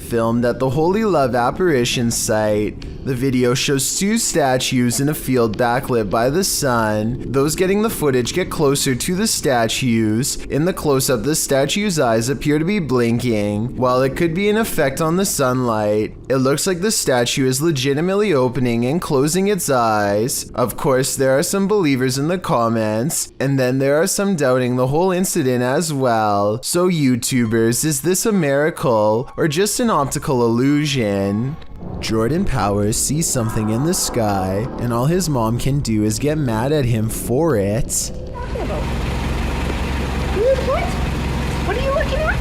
filmed at the Holy Love Apparition site. The video shows two statues in a field backlit by the sun. Those getting the footage get closer to the statues. In the close-up, the statue's eyes appear to be blinking. While it could be an effect on the sunlight, it looks like the statue is legitimately opening and closing its eyes. Of course, there are some believers in the comments, and then there are some doubting the whole incident as well. So YouTubers, is this a miracle or just an optical illusion? Jordan Powers sees something in the sky, and all his mom can do is get mad at him for it. What are you looking at?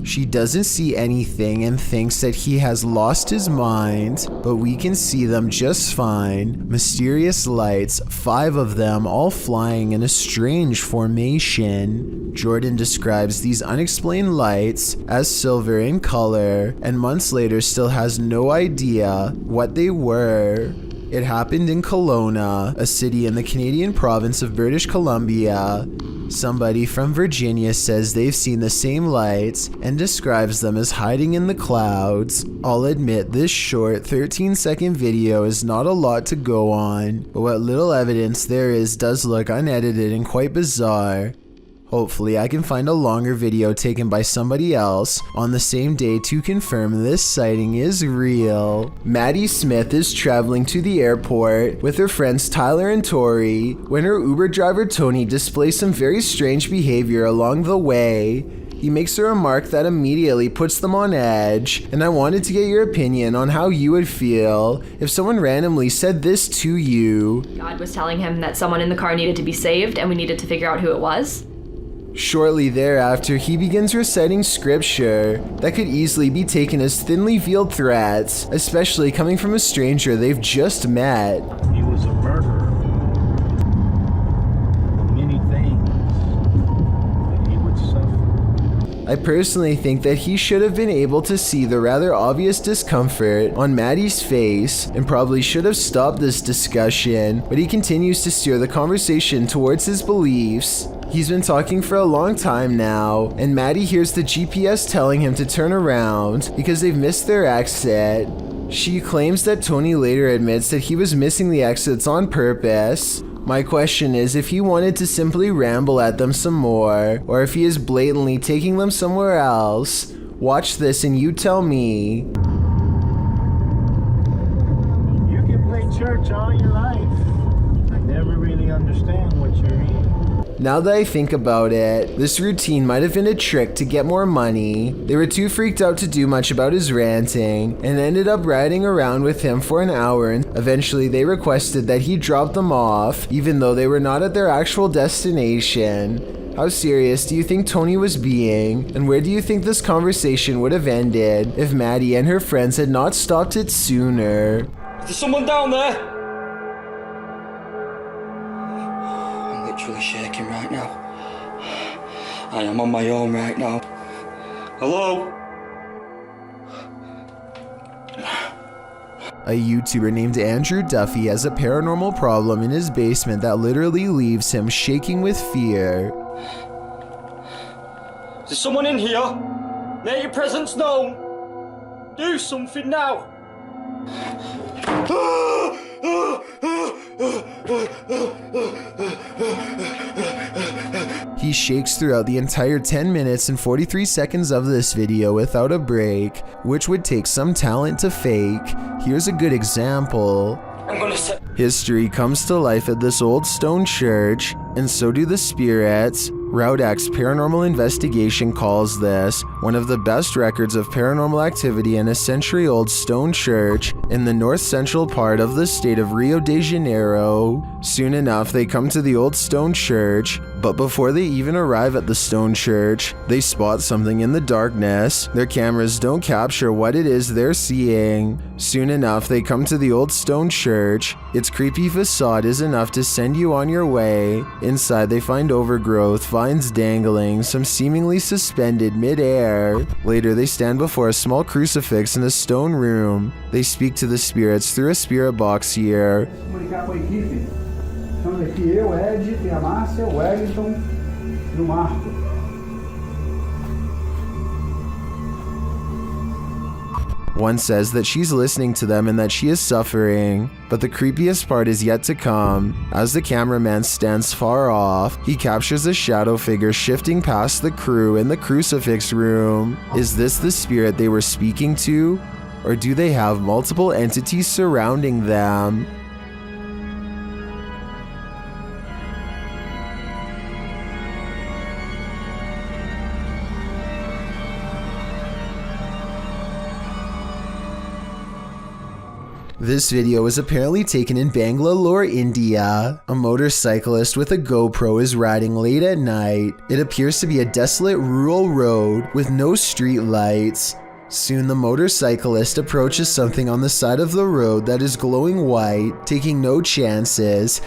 She doesn't see anything and thinks that he has lost his mind, but we can see them just fine. Mysterious lights, 5 of them all flying in a strange formation. Jordan describes these unexplained lights as silver in color, and months later still has no idea what they were. It happened in Kelowna, a city in the Canadian province of British Columbia. Somebody from Virginia says they've seen the same lights and describes them as hiding in the clouds. I'll admit this short 13-second video is not a lot to go on, but what little evidence there is does look unedited and quite bizarre. Hopefully I can find a longer video taken by somebody else on the same day to confirm this sighting is real. Maddie Smith is traveling to the airport with her friends Tyler and Tori when her Uber driver Tony displays some very strange behavior along the way. He makes a remark that immediately puts them on edge, and I wanted to get your opinion on how you would feel if someone randomly said this to you. God was telling him that someone in the car needed to be saved and we needed to figure out who it was. Shortly thereafter, he begins reciting scripture that could easily be taken as thinly veiled threats, especially coming from a stranger they've just met. He was a murderer. Many things that he would suffer. I personally think that he should have been able to see the rather obvious discomfort on Maddie's face and probably should have stopped this discussion, but he continues to steer the conversation towards his beliefs. He's been talking for a long time now, and Maddie hears the GPS telling him to turn around because they've missed their exit. She claims that Tony later admits that he was missing the exits on purpose. My question is if he wanted to simply ramble at them some more, or if he is blatantly taking them somewhere else. Watch this and you tell me. You can play church all your life. I never really understand what you're in. Now that I think about it, this routine might have been a trick to get more money. They were too freaked out to do much about his ranting and ended up riding around with him for an hour, and eventually they requested that he drop them off even though they were not at their actual destination. How serious do you think Tony was being, and where do you think this conversation would have ended if Maddie and her friends had not stopped it sooner? Is there someone down there? Literally shaking right now. I am on my own right now. Hello? A YouTuber named Andrew Duffy has a paranormal problem in his basement that literally leaves him shaking with fear. Is there someone in here? Make your presence known. Do something now. He shakes throughout the entire 10 minutes and 43 seconds of this video without a break, which would take some talent to fake. Here's a good example. History comes to life at this old stone church, and so do the spirits. Route X Paranormal Investigation calls this one of the best records of paranormal activity in a century-old stone church in the north-central part of the state of Rio de Janeiro. Soon enough, they come to the old stone church, but before they even arrive at the stone church, they spot something in the darkness. Their cameras don't capture what it is they're seeing. Soon enough, they come to the old stone church. Its creepy facade is enough to send you on your way. Inside, they find overgrowth, vines dangling, some seemingly suspended mid-air. Later, they stand before a small crucifix in a stone room. They speak to the spirits through a spirit box here. Estamos aqui eu, Ed, tem a Márcia, o Wellington e o Marco. One says that she's listening to them and that she is suffering, but the creepiest part is yet to come. As the cameraman stands far off, he captures a shadow figure shifting past the crew in the crucifix room. Is this the spirit they were speaking to? Or do they have multiple entities surrounding them? This video was apparently taken in Bangalore, India. A motorcyclist with a GoPro is riding late at night. It appears to be a desolate rural road with no street lights. Soon the motorcyclist approaches something on the side of the road that is glowing white, taking no chances.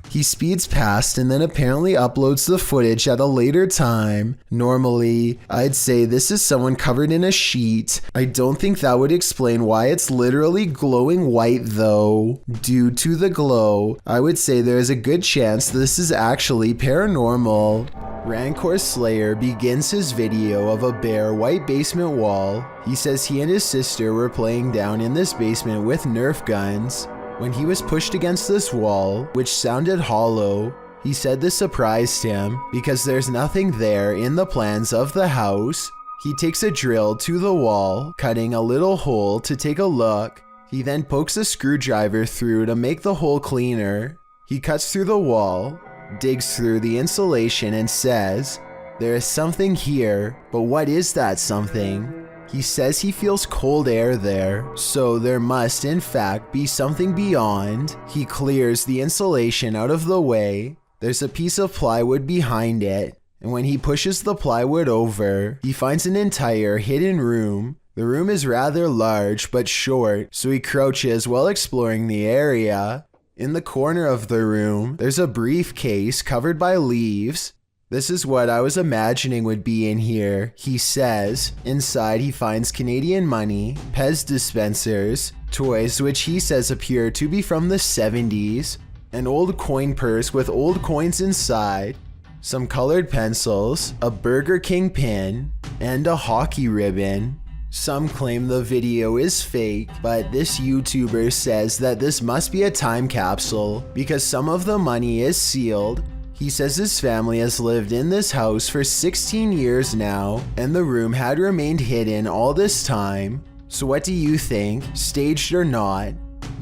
He speeds past and then apparently uploads the footage at a later time. Normally, I'd say this is someone covered in a sheet. I don't think that would explain why it's literally glowing white though. Due to the glow, I would say there is a good chance this is actually paranormal. Rancor Slayer begins his video of a bare white basement wall. He says he and his sister were playing down in this basement with Nerf guns. When he was pushed against this wall, which sounded hollow, he said this surprised him because there's nothing there in the plans of the house. He takes a drill to the wall, cutting a little hole to take a look. He then pokes a screwdriver through to make the hole cleaner. He cuts through the wall, digs through the insulation and says, "There is something here, but what is that something?" He says he feels cold air there, so there must in fact be something beyond. He clears the insulation out of the way. There's a piece of plywood behind it, and when he pushes the plywood over, he finds an entire hidden room. The room is rather large but short, so he crouches while exploring the area. In the corner of the room, there's a briefcase covered by leaves. "This is what I was imagining would be in here," he says. Inside he finds Canadian money, Pez dispensers, toys which he says appear to be from the 70s, an old coin purse with old coins inside, some colored pencils, a Burger King pin, and a hockey ribbon. Some claim the video is fake, but this YouTuber says that this must be a time capsule because some of the money is sealed. He says his family has lived in this house for 16 years now, and the room had remained hidden all this time. So what do you think? Staged or not?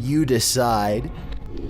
You decide.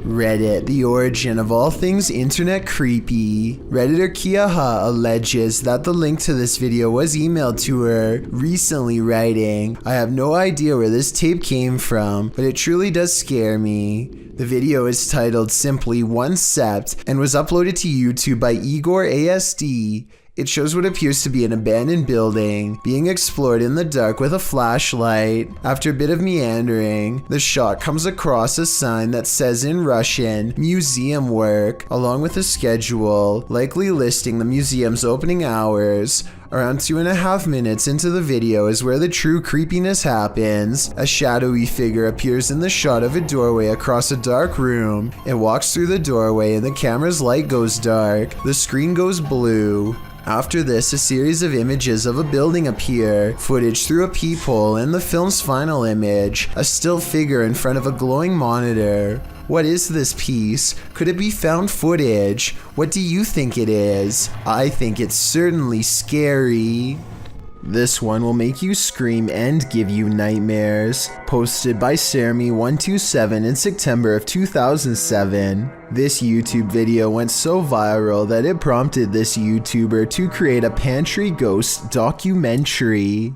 Reddit, the origin of all things internet creepy. Redditor Kiaha alleges that the link to this video was emailed to her recently, writing, "I have no idea where this tape came from, but it truly does scare me." The video is titled simply One Sept and was uploaded to YouTube by Igor ASD. It shows what appears to be an abandoned building being explored in the dark with a flashlight. After a bit of meandering, the shot comes across a sign that says in Russian, "Museum Work," along with a schedule, likely listing the museum's opening hours. Around 2.5 minutes into the video is where the true creepiness happens. A shadowy figure appears in the shot of a doorway across a dark room. It walks through the doorway and the camera's light goes dark. The screen goes blue. After this, a series of images of a building appear, footage through a peephole, and the film's final image, a still figure in front of a glowing monitor. What is this piece? Could it be found footage? What do you think it is? I think it's certainly scary. This one will make you scream and give you nightmares. Posted by Sermi127 in September of 2007. This YouTube video went so viral that it prompted this YouTuber to create a Pantry Ghost documentary.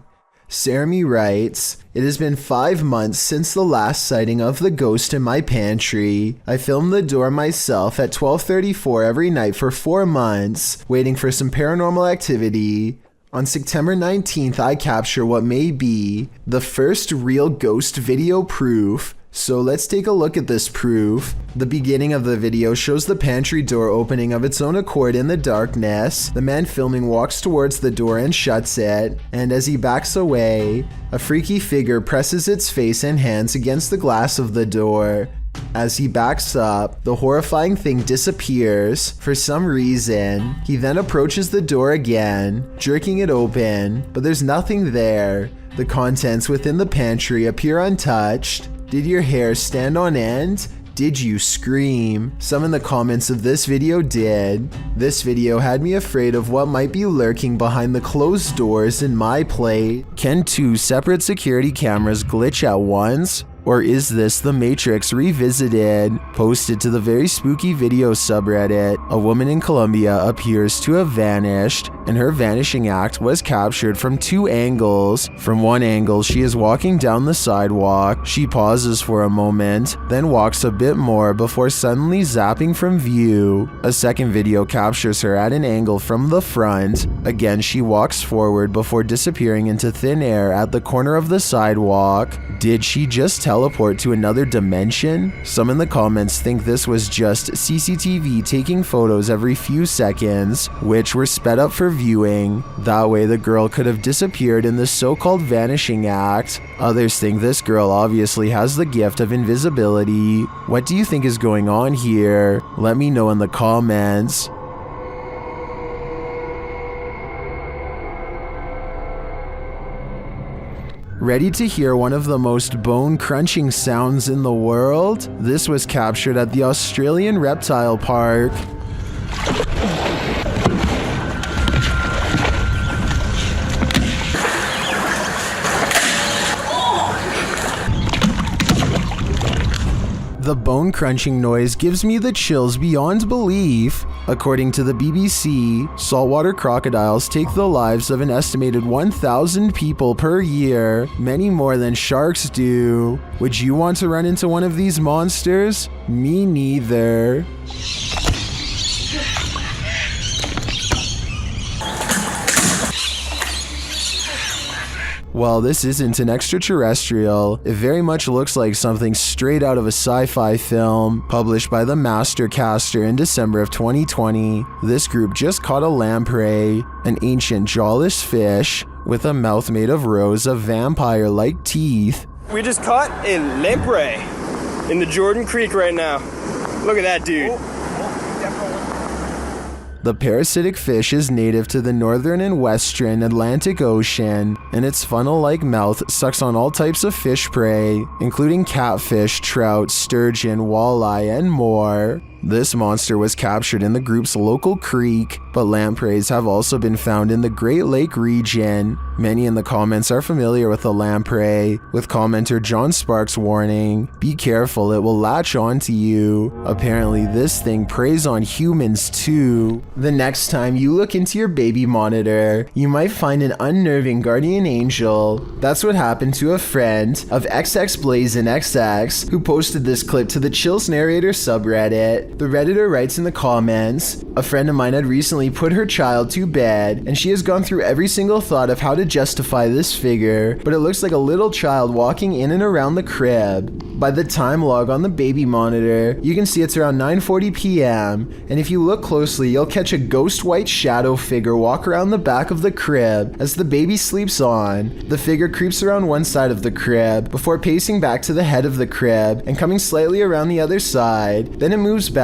Sermi writes, "It has been 5 months since the last sighting of the ghost in my pantry. I filmed the door myself at 12:34 every night for 4 months, waiting for some paranormal activity. On September 19th, I capture what may be the first real ghost video proof. So let's take a look at this proof. The beginning of the video shows the pantry door opening of its own accord in the darkness. The man filming walks towards the door and shuts it, and as he backs away, a freaky figure presses its face and hands against the glass of the door. As he backs up, the horrifying thing disappears for some reason. He then approaches the door again, jerking it open, but there's nothing there. The contents within the pantry appear untouched. Did your hair stand on end? Did you scream? Some in the comments of this video did. This video had me afraid of what might be lurking behind the closed doors in my plate. Can 2 separate security cameras glitch at once? Or is this the Matrix revisited? Posted to the very spooky video subreddit, a woman in Colombia appears to have vanished, and her vanishing act was captured from 2 angles. From one angle, she is walking down the sidewalk. She pauses for a moment, then walks a bit more before suddenly zapping from view. A second video captures her at an angle from the front. Again, she walks forward before disappearing into thin air at the corner of the sidewalk. Did she just teleport to another dimension? Some in the comments think this was just CCTV taking photos every few seconds, which were sped up for viewing. That way the girl could have disappeared in the so-called Vanishing Act. Others think this girl obviously has the gift of invisibility. What do you think is going on here? Let me know in the comments. Ready to hear one of the most bone-crunching sounds in the world? This was captured at the Australian Reptile Park. The bone-crunching noise gives me the chills beyond belief. According to the BBC, saltwater crocodiles take the lives of an estimated 1,000 people per year, many more than sharks do. Would you want to run into one of these monsters? Me neither. While this isn't an extraterrestrial, it very much looks like something straight out of a sci-fi film published by the Mastercaster in December of 2020. This group just caught a lamprey, an ancient jawless fish with a mouth made of rows of vampire-like teeth. We just caught a lamprey in the Jordan Creek right now. Look at that dude. The parasitic fish is native to the northern and western Atlantic Ocean, and its funnel-like mouth sucks on all types of fish prey, including catfish, trout, sturgeon, walleye, and more. This monster was captured in the group's local creek, but lampreys have also been found in the Great Lake region. Many in the comments are familiar with the lamprey, with commenter John Sparks warning, "Be careful, it will latch onto you." Apparently this thing preys on humans too. The next time you look into your baby monitor, you might find an unnerving guardian angel. That's what happened to a friend of XXBlazinXX, who posted this clip to the Chills Narrator subreddit. The Redditor writes in the comments, "A friend of mine had recently put her child to bed, and she has gone through every single thought of how to justify this figure, but it looks like a little child walking in and around the crib. By the time log on the baby monitor, you can see it's around 9:40 p.m., and if you look closely, you'll catch a ghost white shadow figure walk around the back of the crib as the baby sleeps on. The figure creeps around one side of the crib before pacing back to the head of the crib and coming slightly around the other side. Then it moves back.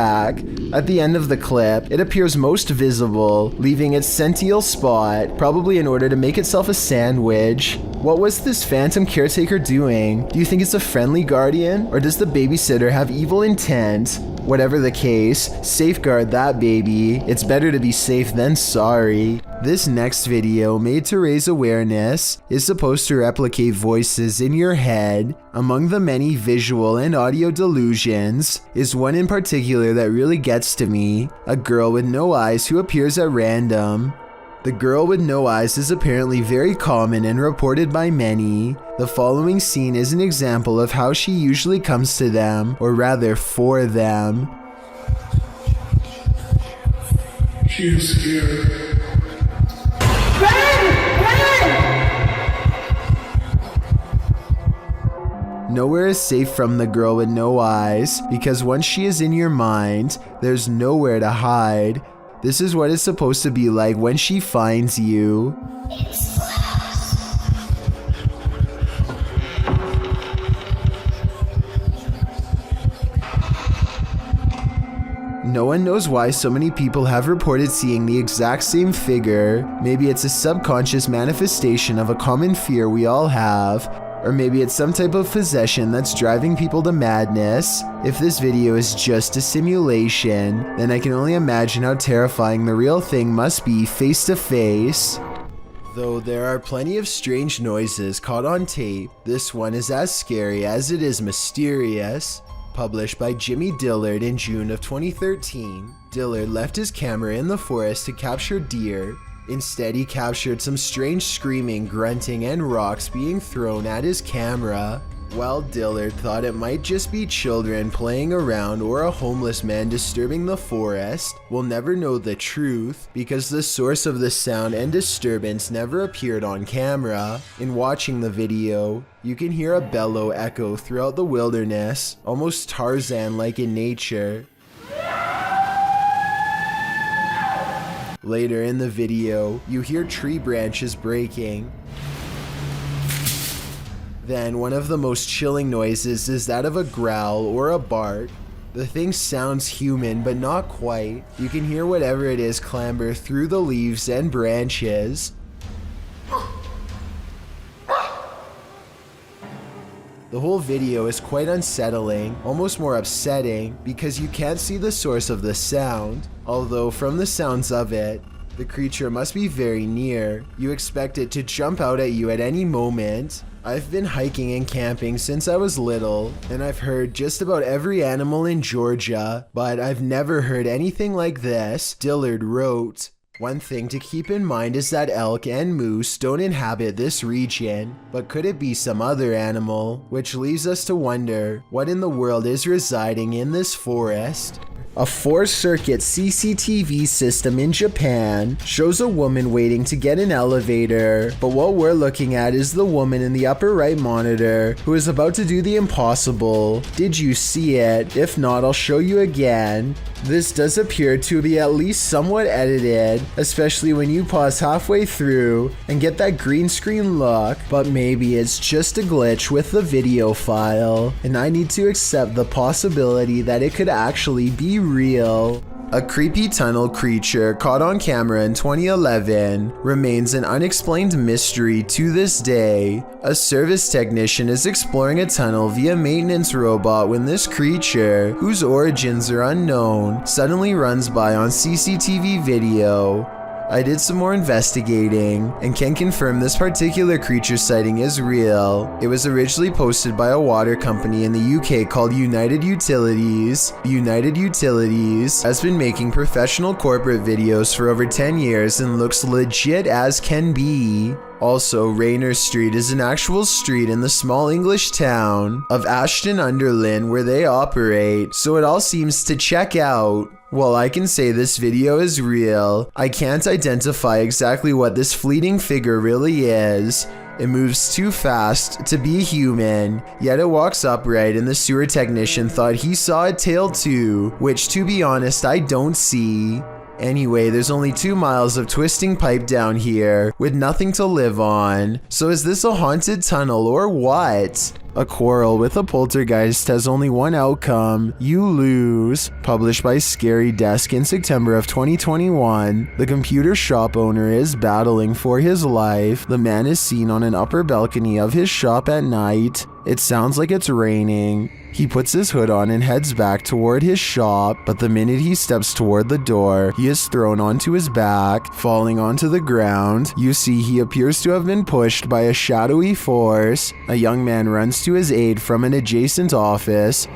At the end of the clip, it appears most visible, leaving its sential spot, probably in order to make itself a sandwich. What was this phantom caretaker doing? Do you think it's a friendly guardian, or does the babysitter have evil intent? Whatever the case, safeguard that baby. It's better to be safe than sorry." This next video, made to raise awareness, is supposed to replicate voices in your head. Among the many visual and audio delusions is one in particular that really gets to me, a girl with no eyes who appears at random. The girl with no eyes is apparently very common and reported by many. The following scene is an example of how she usually comes to them, or rather for them. She is here. Nowhere is safe from the girl with no eyes, because once she is in your mind, there's nowhere to hide. This is what it's supposed to be like when she finds you. No one knows why so many people have reported seeing the exact same figure. Maybe it's a subconscious manifestation of a common fear we all have, or maybe it's some type of possession that's driving people to madness. If this video is just a simulation, then I can only imagine how terrifying the real thing must be face to face. Though there are plenty of strange noises caught on tape, this one is as scary as it is mysterious. Published by Jimmy Dillard in June of 2013, Dillard left his camera in the forest to capture deer. Instead, he captured some strange screaming, grunting, and rocks being thrown at his camera. While Dillard thought it might just be children playing around or a homeless man disturbing the forest, we'll never know the truth because the source of the sound and disturbance never appeared on camera. In watching the video, you can hear a bellow echo throughout the wilderness, almost Tarzan-like in nature. Later in the video, you hear tree branches breaking. Then one of the most chilling noises is that of a growl or a bark. The thing sounds human, but not quite. You can hear whatever it is clamber through the leaves and branches. The whole video is quite unsettling, almost more upsetting, because you can't see the source of the sound. Although from the sounds of it, the creature must be very near. You expect it to jump out at you at any moment. I've been hiking and camping since I was little, and I've heard just about every animal in Georgia, but I've never heard anything like this, Dillard wrote. One thing to keep in mind is that elk and moose don't inhabit this region, but could it be some other animal? Which leaves us to wonder, what in the world is residing in this forest? A 4-circuit CCTV system in Japan shows a woman waiting to get an elevator, but what we're looking at is the woman in the upper right monitor who is about to do the impossible. Did you see it? If not, I'll show you again. This does appear to be at least somewhat edited, especially when you pause halfway through and get that green screen look, but maybe it's just a glitch with the video file, and I need to accept the possibility that it could actually be real. A creepy tunnel creature caught on camera in 2011 remains an unexplained mystery to this day. A service technician is exploring a tunnel via maintenance robot when this creature, whose origins are unknown, suddenly runs by on CCTV video. I did some more investigating and can confirm this particular creature sighting is real. It was originally posted by a water company in the UK called United Utilities. United Utilities has been making professional corporate videos for over 10 years and looks legit as can be. Also, Rayner Street is an actual street in the small English town of Ashton-under-Lyne where they operate, so it all seems to check out. While I can say this video is real, I can't identify exactly what this fleeting figure really is. It moves too fast to be human, yet it walks upright, and the sewer technician thought he saw a tail too, which to be honest I don't see. Anyway, there's only 2 miles of twisting pipe down here, with nothing to live on. So is this a haunted tunnel or what? A quarrel with a poltergeist has only one outcome: you lose. Published by Scary Desk in September of 2021, the computer shop owner is battling for his life. The man is seen on an upper balcony of his shop at night. It sounds like it's raining. He puts his hood on and heads back toward his shop, but the minute he steps toward the door, he is thrown onto his back, falling onto the ground. You see, he appears to have been pushed by a shadowy force. A young man runs to his aid from an adjacent office.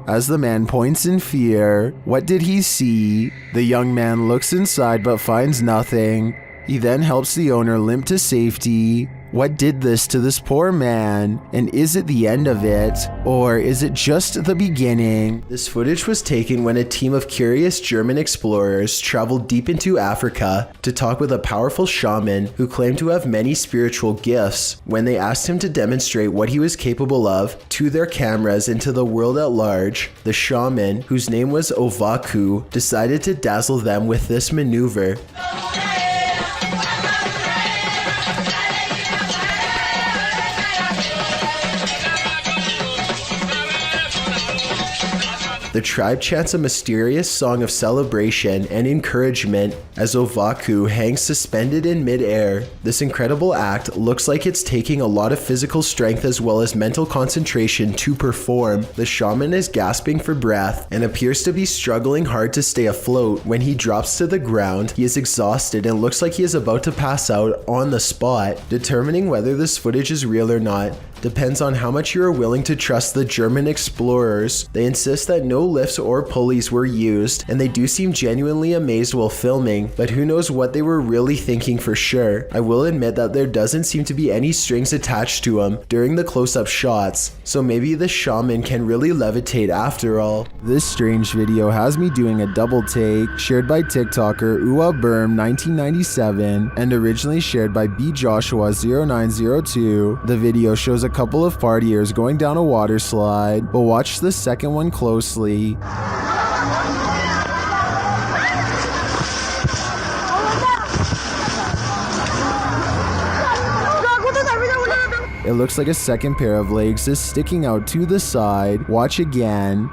As the man points in fear, what did he see? The young man looks inside but finds nothing. He then helps the owner limp to safety. What did this to this poor man? And is it the end of it? Or is it just the beginning? This footage was taken when a team of curious German explorers traveled deep into Africa to talk with a powerful shaman who claimed to have many spiritual gifts. When they asked him to demonstrate what he was capable of to their cameras and to the world at large, the shaman, whose name was Ovaku, decided to dazzle them with this maneuver. the tribe chants a mysterious song of celebration and encouragement as Ovaku hangs suspended in midair. This incredible act looks like it's taking a lot of physical strength as well as mental concentration to perform. The shaman is gasping for breath and appears to be struggling hard to stay afloat. When he drops to the ground, he is exhausted and looks like he is about to pass out on the spot. Determining whether this footage is real or not depends on how much you are willing to trust the German explorers. They insist that no lifts or pulleys were used, and they do seem genuinely amazed while filming, but who knows what they were really thinking for sure. I will admit that there doesn't seem to be any strings attached to him during the close-up shots, so maybe the shaman can really levitate after all. This strange video has me doing a double take, shared by TikToker UaBerm1997 and originally shared by BJoshua0902. The video shows a couple of partiers going down a water slide, but watch the second one closely. It looks like a second pair of legs is sticking out to the side. Watch again.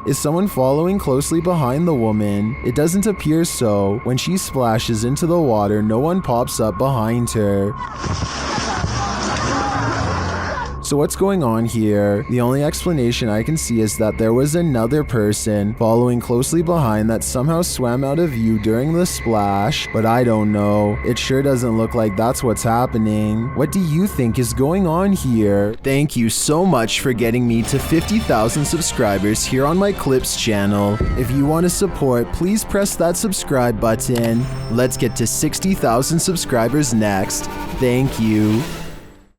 Is someone following closely behind the woman? It doesn't appear so. When she splashes into the water, no one pops up behind her. So what's going on here? The only explanation I can see is that there was another person following closely behind that somehow swam out of view during the splash, but I don't know. It sure doesn't look like that's what's happening. What do you think is going on here? Thank you so much for getting me to 50,000 subscribers here on my Clips channel. If you want to support, please press that subscribe button. Let's get to 60,000 subscribers next. Thank you.